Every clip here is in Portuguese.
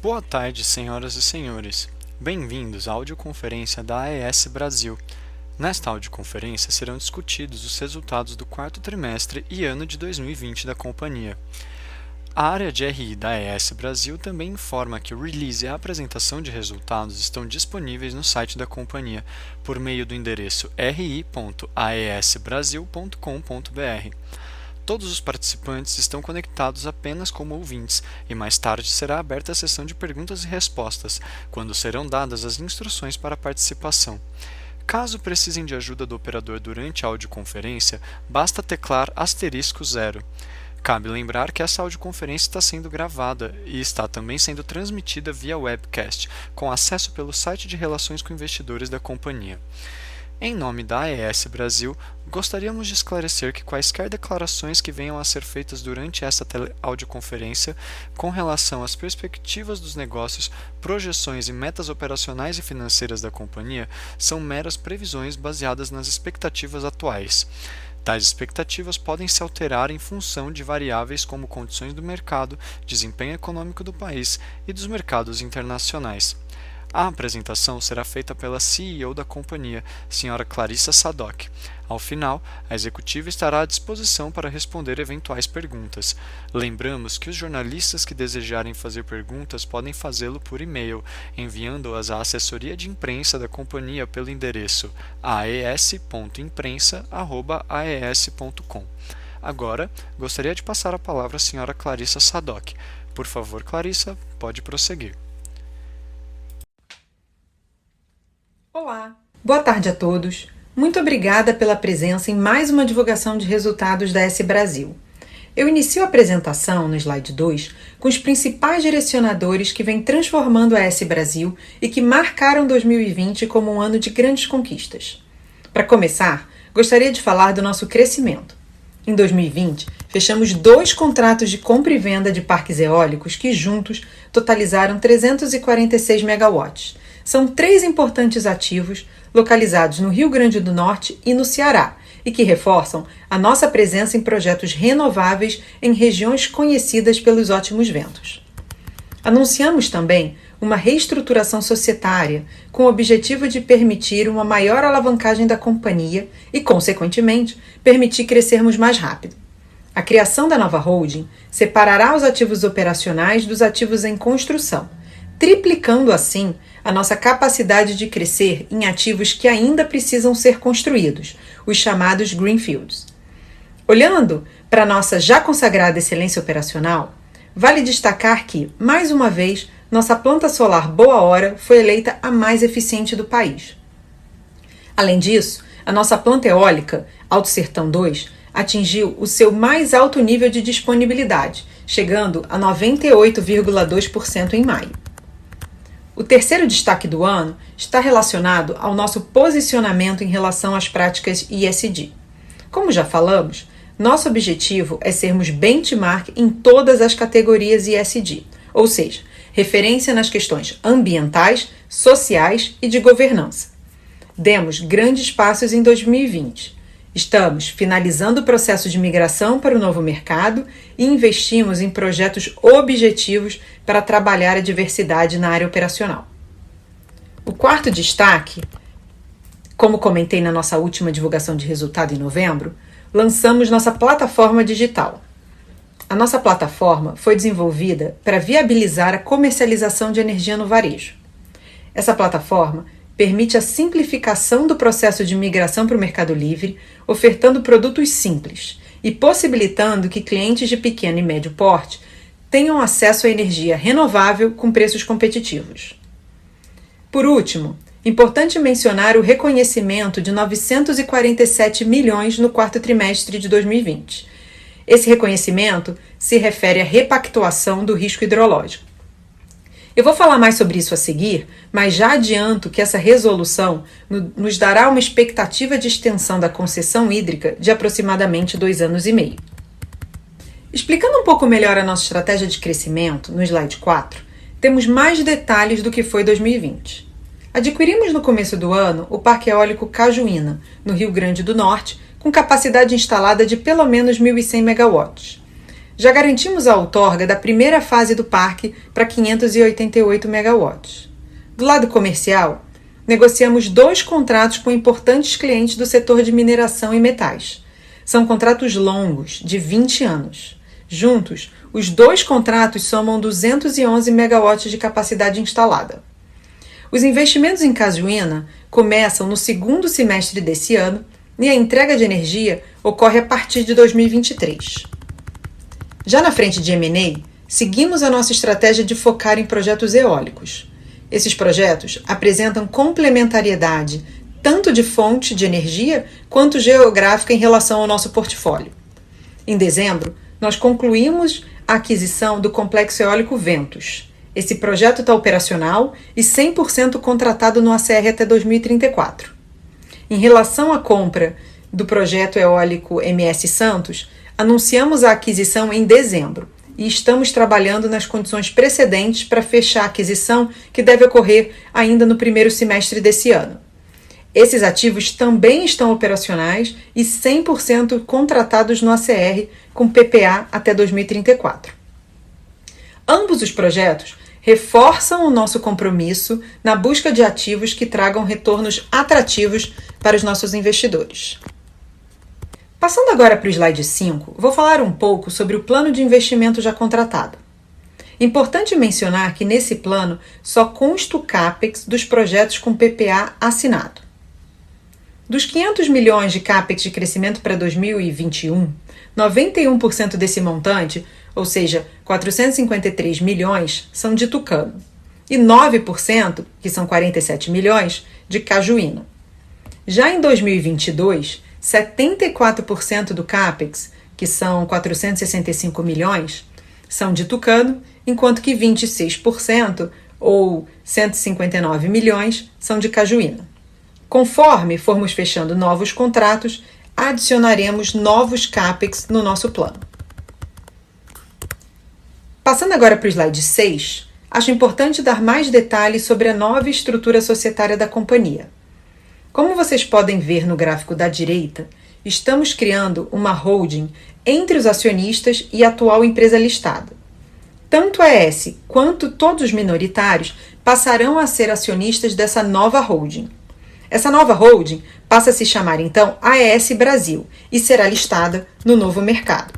Boa tarde, senhoras e senhores. Bem-vindos à audioconferência da AES Brasil. Nesta audioconferência serão discutidos os resultados do quarto trimestre e ano de 2020 da companhia. A área de RI da AES Brasil também informa que o release e a apresentação de resultados estão disponíveis no site da companhia, por meio do endereço ri.aesbrasil.com.br. Todos os participantes estão conectados apenas como ouvintes e mais tarde será aberta a sessão de perguntas e respostas, quando serão dadas as instruções para a participação. Caso precisem de ajuda do operador durante a audioconferência, basta teclar *0. Cabe lembrar que essa audioconferência está sendo gravada e está também sendo transmitida via webcast, com acesso pelo site de relações com investidores da companhia. Em nome da AES Brasil, gostaríamos de esclarecer que quaisquer declarações que venham a ser feitas durante esta audioconferência com relação às perspectivas dos negócios, projeções e metas operacionais e financeiras da companhia são meras previsões baseadas nas expectativas atuais. Tais expectativas podem se alterar em função de variáveis como condições do mercado, desempenho econômico do país e dos mercados internacionais. A apresentação será feita pela CEO da companhia, Sra. Clarissa Sadock. Ao final, a executiva estará à disposição para responder eventuais perguntas. Lembramos que os jornalistas que desejarem fazer perguntas podem fazê-lo por e-mail, enviando-as à assessoria de imprensa da companhia pelo endereço aes.imprensa@aes.com. Agora, gostaria de passar a palavra à Sra. Clarissa Sadock. Por favor, Clarissa, pode prosseguir. Olá, boa tarde a todos. Muito obrigada pela presença em mais uma divulgação de resultados da AES Brasil. Eu inicio a apresentação no slide 2 com os principais direcionadores que vêm transformando a AES Brasil e que marcaram 2020 como um ano de grandes conquistas. Para começar, gostaria de falar do nosso crescimento. Em 2020, fechamos 2 contratos de compra e venda de parques eólicos que juntos totalizaram 346 megawatts. São 3 importantes ativos localizados no Rio Grande do Norte e no Ceará e que reforçam a nossa presença em projetos renováveis em regiões conhecidas pelos ótimos ventos. Anunciamos também uma reestruturação societária com o objetivo de permitir uma maior alavancagem da companhia e, consequentemente, permitir crescermos mais rápido. A criação da nova holding separará os ativos operacionais dos ativos em construção, triplicando assim a nossa capacidade de crescer em ativos que ainda precisam ser construídos, os chamados Greenfields. Olhando para a nossa já consagrada excelência operacional, vale destacar que, mais uma vez, nossa planta solar Boa Hora foi eleita a mais eficiente do país. Além disso, a nossa planta eólica Alto Sertão 2 atingiu o seu mais alto nível de disponibilidade, chegando a 98,2% em maio. O terceiro destaque do ano está relacionado ao nosso posicionamento em relação às práticas ESG. Como já falamos, nosso objetivo é sermos benchmark em todas as categorias ESG, ou seja, referência nas questões ambientais, sociais e de governança. Demos grandes passos em 2020. Estamos finalizando o processo de migração para o novo mercado e investimos em projetos objetivos para trabalhar a diversidade na área operacional. O quarto destaque, como comentei na nossa última divulgação de resultado em novembro, lançamos nossa plataforma digital. A nossa plataforma foi desenvolvida para viabilizar a comercialização de energia no varejo. Essa plataforma permite a simplificação do processo de migração para o Mercado Livre, ofertando produtos simples e possibilitando que clientes de pequeno e médio porte tenham acesso à energia renovável com preços competitivos. Por último, importante mencionar o reconhecimento de 947 milhões no quarto trimestre de 2020. Esse reconhecimento se refere à repactuação do risco hidrológico. Eu vou falar mais sobre isso a seguir, mas já adianto que essa resolução nos dará uma expectativa de extensão da concessão hídrica de aproximadamente 2 anos e meio. Explicando um pouco melhor a nossa estratégia de crescimento, no slide 4, temos mais detalhes do que foi 2020. Adquirimos no começo do ano o Parque Eólico Cajuína, no Rio Grande do Norte, com capacidade instalada de pelo menos 1.100 megawatts. Já garantimos a outorga da primeira fase do parque para 588 megawatts. Do lado comercial, negociamos 2 contratos com importantes clientes do setor de mineração e metais. São contratos longos, de 20 anos. Juntos, os 2 contratos somam 211 megawatts de capacidade instalada. Os investimentos em Cajuína começam no segundo semestre desse ano e a entrega de energia ocorre a partir de 2023. Já na frente de M&A, seguimos a nossa estratégia de focar em projetos eólicos. Esses projetos apresentam complementariedade tanto de fonte de energia quanto geográfica em relação ao nosso portfólio. Em dezembro, nós concluímos a aquisição do Complexo Eólico Ventos. Esse projeto está operacional e 100% contratado no ACR até 2034. Em relação à compra do projeto eólico MS Santos, anunciamos a aquisição em dezembro e estamos trabalhando nas condições precedentes para fechar a aquisição, que deve ocorrer ainda no primeiro semestre desse ano. Esses ativos também estão operacionais e 100% contratados no ACR, com PPA até 2034. Ambos os projetos reforçam o nosso compromisso na busca de ativos que tragam retornos atrativos para os nossos investidores. Passando agora para o slide 5, vou falar um pouco sobre o plano de investimento já contratado. Importante mencionar que nesse plano só consta o CAPEX dos projetos com PPA assinado. Dos 500 milhões de CAPEX de crescimento para 2021, 91% desse montante, ou seja, 453 milhões, são de Tucano, e 9%, que são 47 milhões, de Cajuína. Já em 2022, 74% do CAPEX, que são 465 milhões, são de Tucano, enquanto que 26%, ou 159 milhões, são de Cajuína. Conforme formos fechando novos contratos, adicionaremos novos CAPEX no nosso plano. Passando agora para o slide 6, acho importante dar mais detalhes sobre a nova estrutura societária da companhia. Como vocês podem ver no gráfico da direita, estamos criando uma holding entre os acionistas e a atual empresa listada. Tanto a AES quanto todos os minoritários passarão a ser acionistas dessa nova holding. Essa nova holding passa a se chamar então AES Brasil e será listada no novo mercado.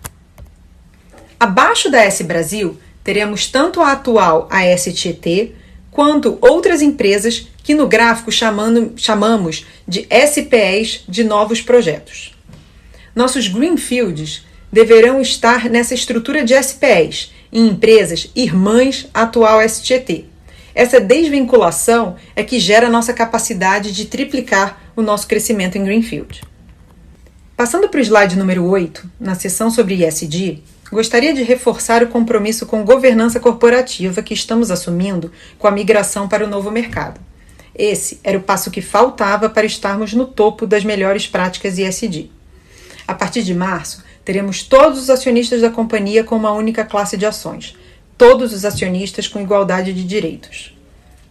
Abaixo da AES Brasil, teremos tanto a atual AES Tietê quanto outras empresas que no gráfico chamamos de SPEs de novos projetos. Nossos greenfields deverão estar nessa estrutura de SPEs, em empresas irmãs à atual STT. Essa desvinculação é que gera a nossa capacidade de triplicar o nosso crescimento em greenfield. Passando para o slide número 8, na seção sobre ESG, gostaria de reforçar o compromisso com governança corporativa que estamos assumindo com a migração para o novo mercado. Esse era o passo que faltava para estarmos no topo das melhores práticas ESG. A partir de março, teremos todos os acionistas da companhia com uma única classe de ações, todos os acionistas com igualdade de direitos.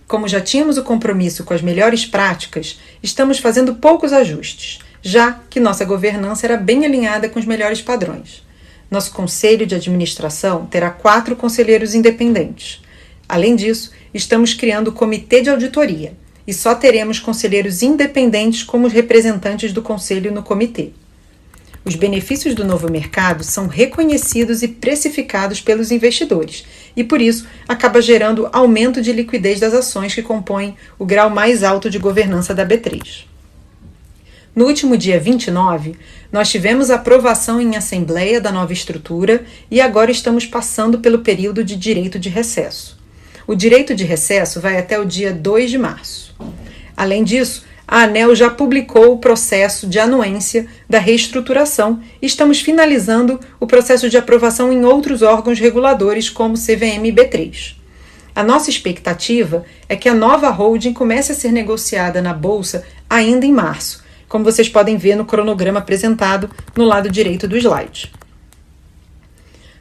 Como já tínhamos o compromisso com as melhores práticas, estamos fazendo poucos ajustes, já que nossa governança era bem alinhada com os melhores padrões. Nosso conselho de administração terá 4 conselheiros independentes. Além disso, estamos criando o comitê de auditoria e só teremos conselheiros independentes como representantes do conselho no comitê. Os benefícios do novo mercado são reconhecidos e precificados pelos investidores e, por isso, acaba gerando aumento de liquidez das ações que compõem o grau mais alto de governança da B3. No último dia 29, nós tivemos a aprovação em assembleia da nova estrutura e agora estamos passando pelo período de direito de recesso. O direito de recesso vai até o dia 2 de março. Além disso, a ANEEL já publicou o processo de anuência da reestruturação e estamos finalizando o processo de aprovação em outros órgãos reguladores como CVM e B3. A nossa expectativa é que a nova holding comece a ser negociada na Bolsa ainda em março, como vocês podem ver no cronograma apresentado no lado direito do slide.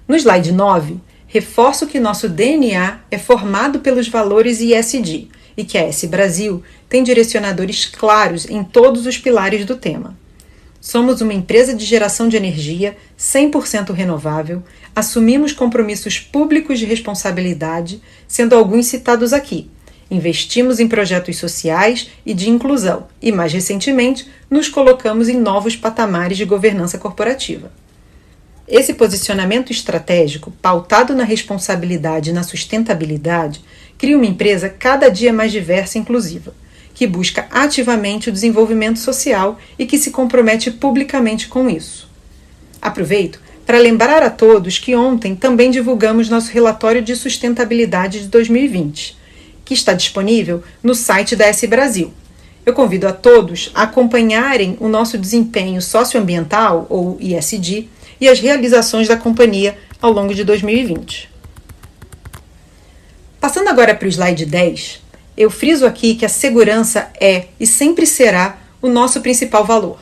No slide 9, reforço que nosso DNA é formado pelos valores ESG e que a AES Brasil tem direcionadores claros em todos os pilares do tema. Somos uma empresa de geração de energia 100% renovável, assumimos compromissos públicos de responsabilidade, sendo alguns citados aqui. Investimos em projetos sociais e de inclusão e, mais recentemente, nos colocamos em novos patamares de governança corporativa. Esse posicionamento estratégico, pautado na responsabilidade e na sustentabilidade, cria uma empresa cada dia mais diversa e inclusiva, que busca ativamente o desenvolvimento social e que se compromete publicamente com isso. Aproveito para lembrar a todos que ontem também divulgamos nosso relatório de sustentabilidade de 2020, que está disponível no site da S Brasil. Eu convido a todos a acompanharem o nosso desempenho socioambiental, ou ESG, e as realizações da companhia ao longo de 2020. Passando agora para o slide 10, eu friso aqui que a segurança é e sempre será o nosso principal valor.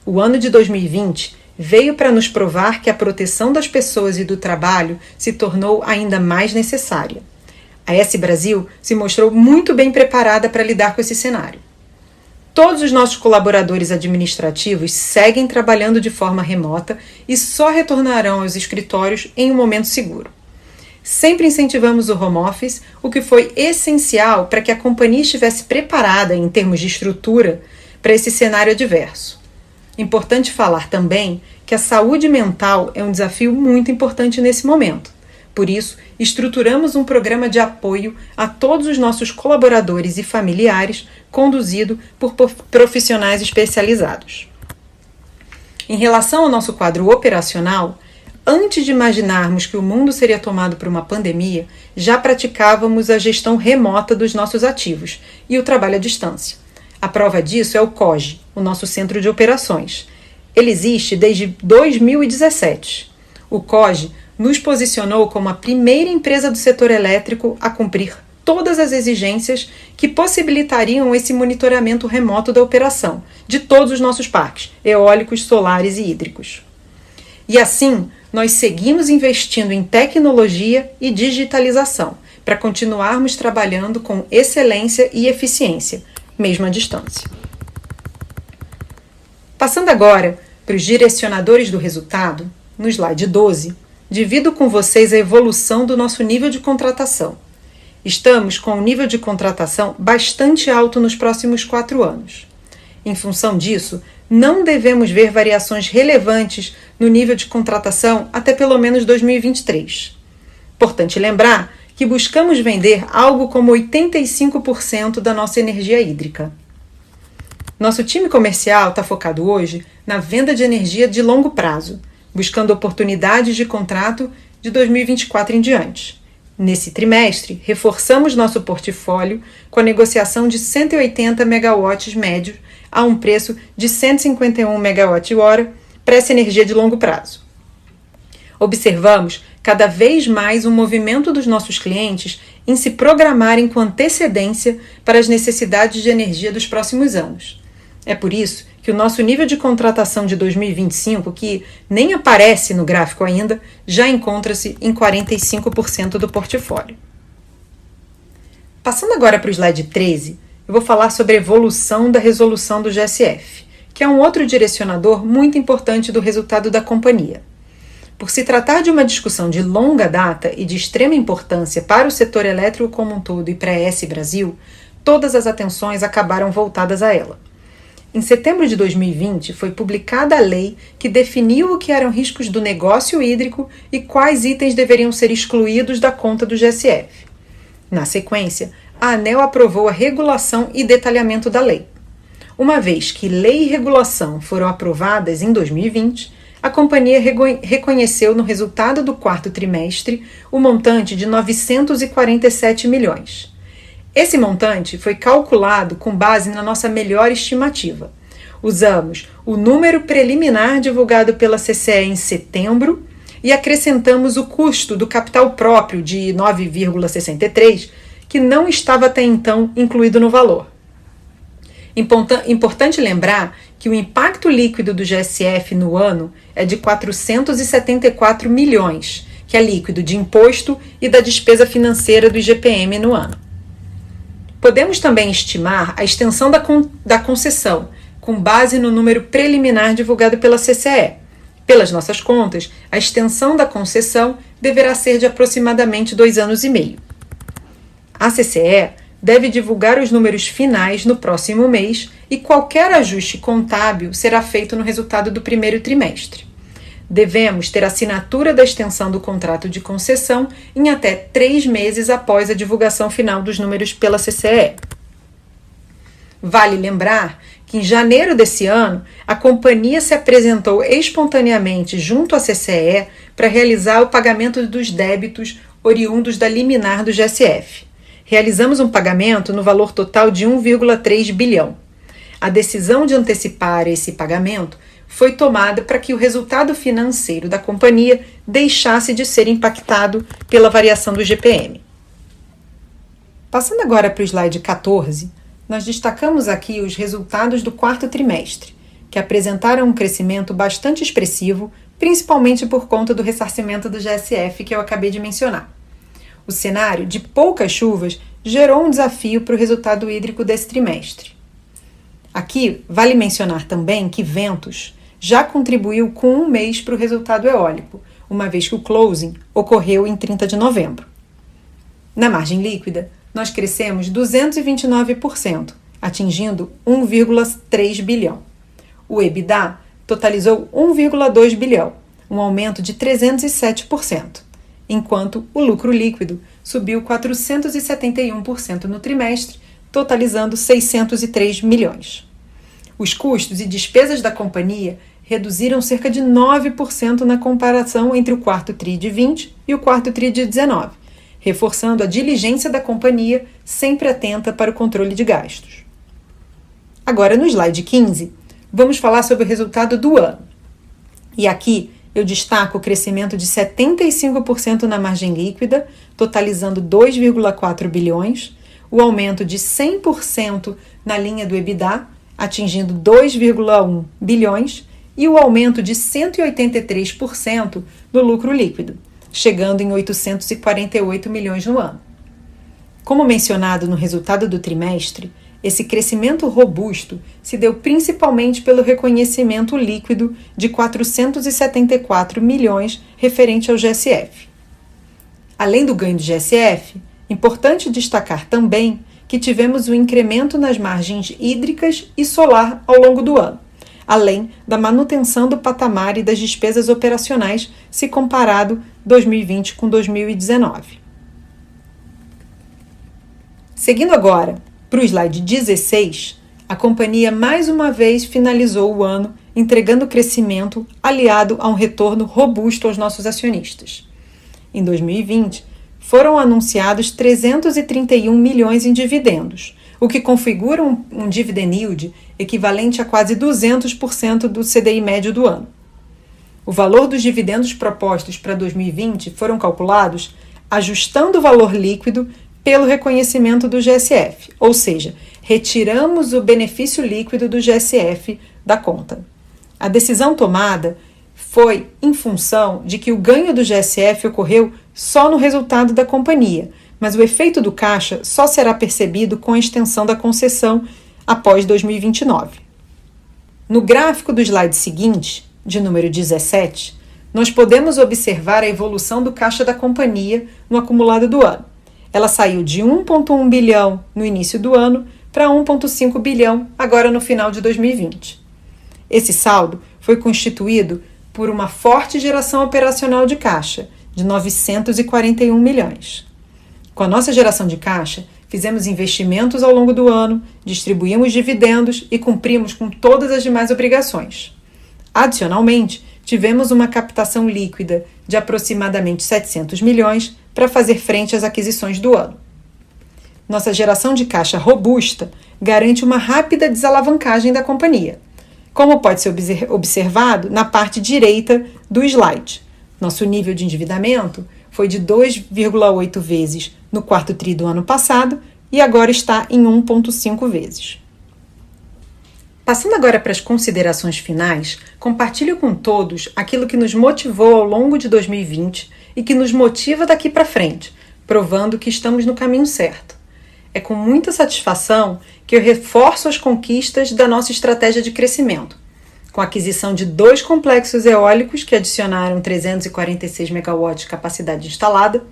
O ano de 2020 veio para nos provar que a proteção das pessoas e do trabalho se tornou ainda mais necessária. A S Brasil se mostrou muito bem preparada para lidar com esse cenário. Todos os nossos colaboradores administrativos seguem trabalhando de forma remota e só retornarão aos escritórios em um momento seguro. Sempre incentivamos o home office, o que foi essencial para que a companhia estivesse preparada em termos de estrutura para esse cenário adverso. Importante falar também que a saúde mental é um desafio muito importante nesse momento. Por isso, estruturamos um programa de apoio a todos os nossos colaboradores e familiares, conduzido por profissionais especializados. Em relação ao nosso quadro operacional, antes de imaginarmos que o mundo seria tomado por uma pandemia, já praticávamos a gestão remota dos nossos ativos e o trabalho à distância. A prova disso é o COGE, o nosso centro de operações. Ele existe desde 2017. O COGE nos posicionou como a primeira empresa do setor elétrico a cumprir todas as exigências que possibilitariam esse monitoramento remoto da operação de todos os nossos parques, eólicos, solares e hídricos. E assim, nós seguimos investindo em tecnologia e digitalização para continuarmos trabalhando com excelência e eficiência, mesmo à distância. Passando agora para os direcionadores do resultado, no slide 12, divido com vocês a evolução do nosso nível de contratação. Estamos com um nível de contratação bastante alto nos próximos 4 anos. Em função disso, não devemos ver variações relevantes no nível de contratação até pelo menos 2023. Importante lembrar que buscamos vender algo como 85% da nossa energia hídrica. Nosso time comercial está focado hoje na venda de energia de longo prazo, buscando oportunidades de contrato de 2024 em diante. Nesse trimestre, reforçamos nosso portfólio com a negociação de 180 megawatts médios a um preço de 151 megawatt-hora para essa energia de longo prazo. Observamos cada vez mais um movimento dos nossos clientes em se programarem com antecedência para as necessidades de energia dos próximos anos. É por isso que o nosso nível de contratação de 2025, que nem aparece no gráfico ainda, já encontra-se em 45% do portfólio. Passando agora para o slide 13, eu vou falar sobre a evolução da resolução do GSF, que é um outro direcionador muito importante do resultado da companhia. Por se tratar de uma discussão de longa data e de extrema importância para o setor elétrico como um todo e para a S Brasil, todas as atenções acabaram voltadas a ela. Em setembro de 2020, foi publicada a lei que definiu o que eram riscos do negócio hídrico e quais itens deveriam ser excluídos da conta do GSF. Na sequência, a ANEEL aprovou a regulação e detalhamento da lei. Uma vez que lei e regulação foram aprovadas em 2020, a companhia reconheceu no resultado do 4º trimestre o montante de 947 milhões. Esse montante foi calculado com base na nossa melhor estimativa. Usamos o número preliminar divulgado pela CCE em setembro e acrescentamos o custo do capital próprio de 9,63, que não estava até então incluído no valor. Importante lembrar que o impacto líquido do GSF no ano é de 474 milhões, que é líquido de imposto e da despesa financeira do IGPM no ano. Podemos também estimar a extensão da concessão, com base no número preliminar divulgado pela CCE, Pelas nossas contas, a extensão da concessão deverá ser de aproximadamente 2 anos e meio. A CCE deve divulgar os números finais no próximo mês e qualquer ajuste contábil será feito no resultado do primeiro trimestre. Devemos ter assinatura da extensão do contrato de concessão em até 3 meses após a divulgação final dos números pela CCE. Vale lembrar que em janeiro desse ano, a companhia se apresentou espontaneamente junto à CCE para realizar o pagamento dos débitos oriundos da liminar do GSF. Realizamos um pagamento no valor total de 1,3 bilhão. A decisão de antecipar esse pagamento foi tomada para que o resultado financeiro da companhia deixasse de ser impactado pela variação do GPM. Passando agora para o slide 14, nós destacamos aqui os resultados do quarto trimestre, que apresentaram um crescimento bastante expressivo, principalmente por conta do ressarcimento do GSF que eu acabei de mencionar. O cenário de poucas chuvas gerou um desafio para o resultado hídrico desse trimestre. Aqui, vale mencionar também que Ventos já contribuiu com 1 mês para o resultado eólico, uma vez que o closing ocorreu em 30 de novembro. Na margem líquida, nós crescemos 229%, atingindo 1,3 bilhão. O EBITDA totalizou 1,2 bilhão, um aumento de 307%, enquanto o lucro líquido subiu 471% no trimestre, totalizando 603 milhões. Os custos e despesas da companhia reduziram cerca de 9% na comparação entre o quarto TRI de 20 e o quarto TRI de 19, reforçando a diligência da companhia, sempre atenta para o controle de gastos. Agora, no slide 15, vamos falar sobre o resultado do ano. E aqui eu destaco o crescimento de 75% na margem líquida, totalizando 2,4 bilhões, o aumento de 100% na linha do EBITDA, atingindo 2,1 bilhões, e o aumento de 183% no lucro líquido, chegando em 848 milhões no ano. Como mencionado no resultado do trimestre, esse crescimento robusto se deu principalmente pelo reconhecimento líquido de 474 milhões referente ao GSF. Além do ganho do GSF, importante destacar também que tivemos um incremento nas margens hídricas e solar ao longo do ano, além da manutenção do patamar e das despesas operacionais se comparado 2020 com 2019. Seguindo agora para o slide 16, a companhia mais uma vez finalizou o ano entregando crescimento aliado a um retorno robusto aos nossos acionistas. Em 2020, foram anunciados 331 milhões em dividendos, o que configura um dividend yield equivalente a quase 200% do CDI médio do ano. O valor dos dividendos propostos para 2020 foram calculados ajustando o valor líquido pelo reconhecimento do GSF, ou seja, retiramos o benefício líquido do GSF da conta. A decisão tomada foi em função de que o ganho do GSF ocorreu só no resultado da companhia, mas o efeito do caixa só será percebido com a extensão da concessão após 2029. No gráfico do slide seguinte, de número 17, nós podemos observar a evolução do caixa da companhia no acumulado do ano. Ela saiu de 1,1 bilhão no início do ano para 1,5 bilhão agora no final de 2020. Esse saldo foi constituído por uma forte geração operacional de caixa, de 941 milhões. Com a nossa geração de caixa, fizemos investimentos ao longo do ano, distribuímos dividendos e cumprimos com todas as demais obrigações. Adicionalmente, tivemos uma captação líquida de aproximadamente 700 milhões para fazer frente às aquisições do ano. Nossa geração de caixa robusta garante uma rápida desalavancagem da companhia, como pode ser observado na parte direita do slide. Nosso nível de endividamento foi de 2,8 vezes no quarto TRI do ano passado e agora está em 1,5 vezes. Passando agora para as considerações finais, compartilho com todos aquilo que nos motivou ao longo de 2020 e que nos motiva daqui para frente, provando que estamos no caminho certo. É com muita satisfação que eu reforço as conquistas da nossa estratégia de crescimento. com a aquisição de 2 complexos eólicos que adicionaram 346 megawatts de capacidade instalada,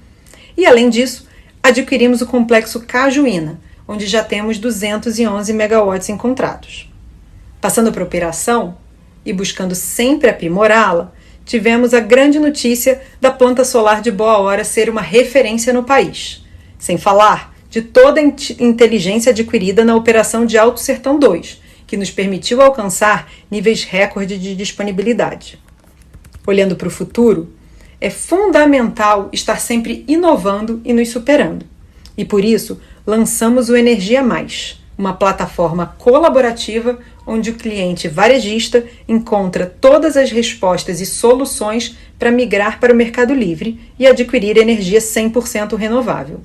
e além disso, adquirimos o complexo Cajuína, onde já temos 211 megawatts encontrados. Passando para a operação e buscando sempre aprimorá-la, tivemos a grande notícia da planta solar de Boa Hora ser uma referência no país, sem falar de toda a inteligência adquirida na operação de Alto Sertão 2, que nos permitiu alcançar níveis recorde de disponibilidade. Olhando para o futuro, é fundamental estar sempre inovando e nos superando. E por isso, lançamos o Energia Mais, uma plataforma colaborativa onde o cliente varejista encontra todas as respostas e soluções para migrar para o Mercado Livre e adquirir energia 100% renovável.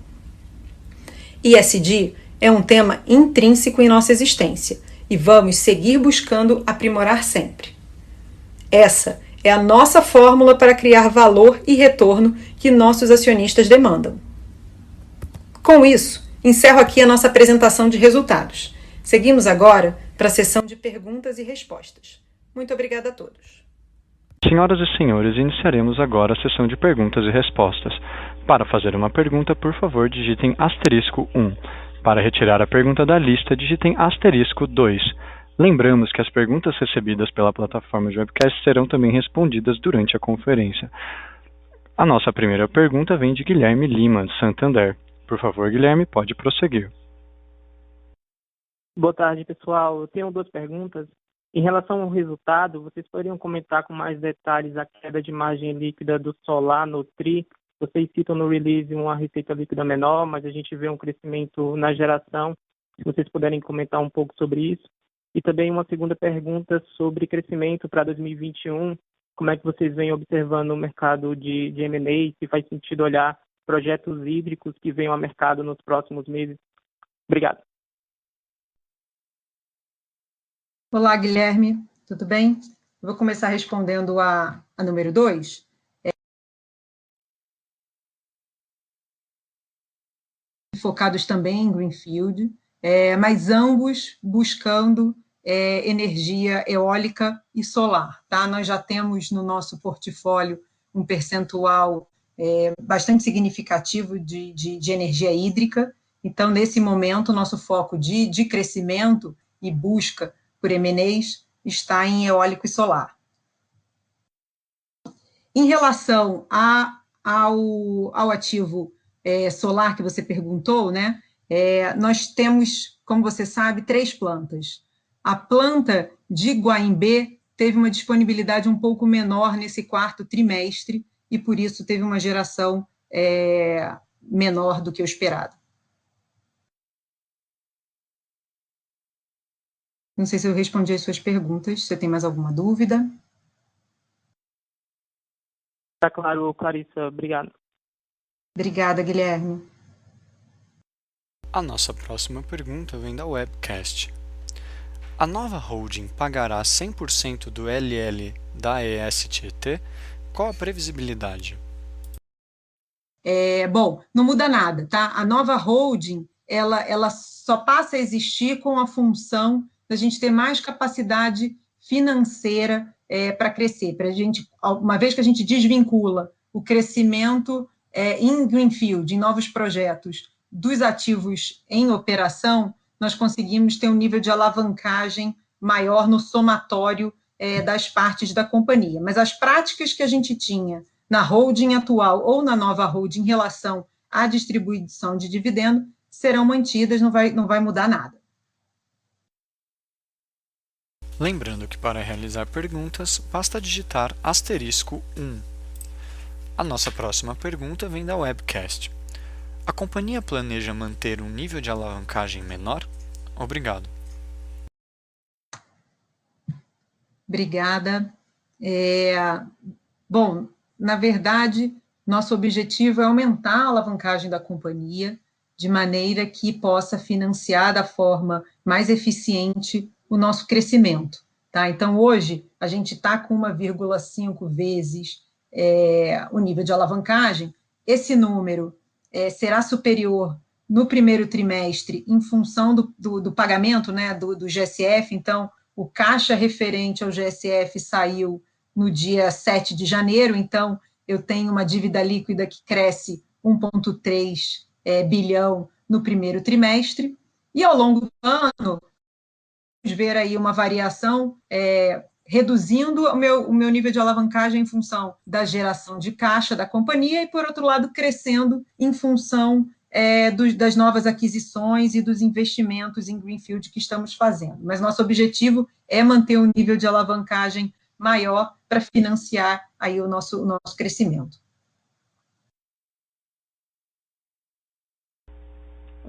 ESG é um tema intrínseco em nossa existência e vamos seguir buscando aprimorar sempre. Essa é a nossa fórmula para criar valor e retorno que nossos acionistas demandam. Com isso, encerro aqui a nossa apresentação de resultados. Seguimos agora para a sessão de perguntas e respostas. Muito obrigada a todos. Senhoras e senhores, iniciaremos agora a sessão de perguntas e respostas. Para fazer uma pergunta, por favor, digitem *1. Para retirar a pergunta da lista, digitem *2. Lembramos que as perguntas recebidas pela plataforma de webcast serão também respondidas durante a conferência. A nossa primeira pergunta vem de Guilherme Lima, de Santander. Por favor, Guilherme, pode prosseguir. Boa tarde, pessoal. Eu tenho 2 perguntas. Em relação ao resultado, vocês poderiam comentar com mais detalhes a queda de margem líquida do solar no TRI? Vocês citam no release uma receita líquida menor, mas a gente vê um crescimento na geração. Se vocês puderem comentar um pouco sobre isso. E também uma segunda pergunta sobre crescimento para 2021. Como é que vocês vêm observando o mercado de M&A? Se faz sentido olhar projetos hídricos que venham ao mercado nos próximos meses? Obrigado. Olá, Guilherme, tudo bem? Eu vou começar respondendo a número 2. Focados também em Greenfield, mas ambos buscando energia eólica e solar. Tá? Nós já temos no nosso portfólio um percentual bastante significativo de energia hídrica. Então, nesse momento, o nosso foco de crescimento e busca por M&As está em eólico e solar. Em relação ao ativo solar que você perguntou, né? Nós temos, como você sabe, 3 plantas. A planta de Guaimbê teve uma disponibilidade um pouco menor nesse 4º trimestre e, por isso, teve uma geração menor do que o esperado. Não sei se eu respondi as suas perguntas. Você tem mais alguma dúvida? Está claro, Clarissa. Obrigado. Obrigada, Guilherme. A nossa próxima pergunta vem da webcast. A nova holding pagará 100% do LL da ESTT? Qual a previsibilidade? Bom, não muda nada, tá? A nova holding, ela só passa a existir com a função da gente ter mais capacidade financeira para crescer, para a gente, uma vez que a gente desvincula o crescimento em Greenfield, em novos projetos, dos ativos em operação, nós conseguimos ter um nível de alavancagem maior no somatório das partes da companhia. Mas as práticas que a gente tinha na holding atual ou na nova holding em relação à distribuição de dividendo serão mantidas, não vai mudar nada. Lembrando que para realizar perguntas, basta digitar *1. A nossa próxima pergunta vem da webcast. A companhia planeja manter um nível de alavancagem menor? Obrigado. Obrigada. Bom, na verdade, nosso objetivo é aumentar a alavancagem da companhia de maneira que possa financiar da forma mais eficiente o nosso crescimento. Tá? Então, hoje, a gente está com 1,5 vezes o nível de alavancagem. Esse número será superior no primeiro trimestre em função do pagamento, né, do GSF. Então, o caixa referente ao GSF saiu no dia 7 de janeiro, então eu tenho uma dívida líquida que cresce 1,3 bilhão no primeiro trimestre, e ao longo do ano, vamos ver aí uma variação reduzindo o meu nível de alavancagem em função da geração de caixa da companhia e, por outro lado, crescendo em função das novas aquisições e dos investimentos em Greenfield que estamos fazendo. Mas nosso objetivo é manter um nível de alavancagem maior para financiar aí o nosso crescimento.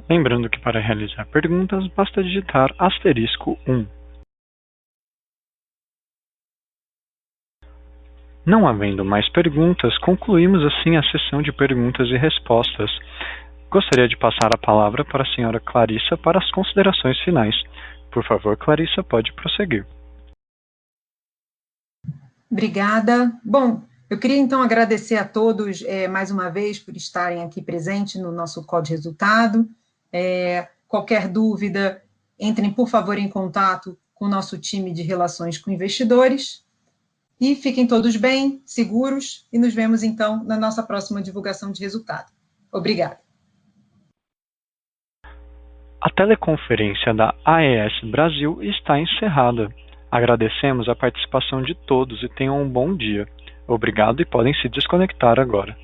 Lembrando que para realizar perguntas, basta digitar *1. Não havendo mais perguntas, concluímos assim a sessão de perguntas e respostas. Gostaria de passar a palavra para a senhora Clarissa para as considerações finais. Por favor, Clarissa, pode prosseguir. Obrigada. Bom, eu queria então agradecer a todos mais uma vez por estarem aqui presentes no nosso call de resultado. Qualquer dúvida, entrem por favor em contato com o nosso time de relações com investidores. E fiquem todos bem, seguros, e nos vemos então na nossa próxima divulgação de resultado. Obrigada. A teleconferência da AES Brasil está encerrada. Agradecemos a participação de todos e tenham um bom dia. Obrigado e podem se desconectar agora.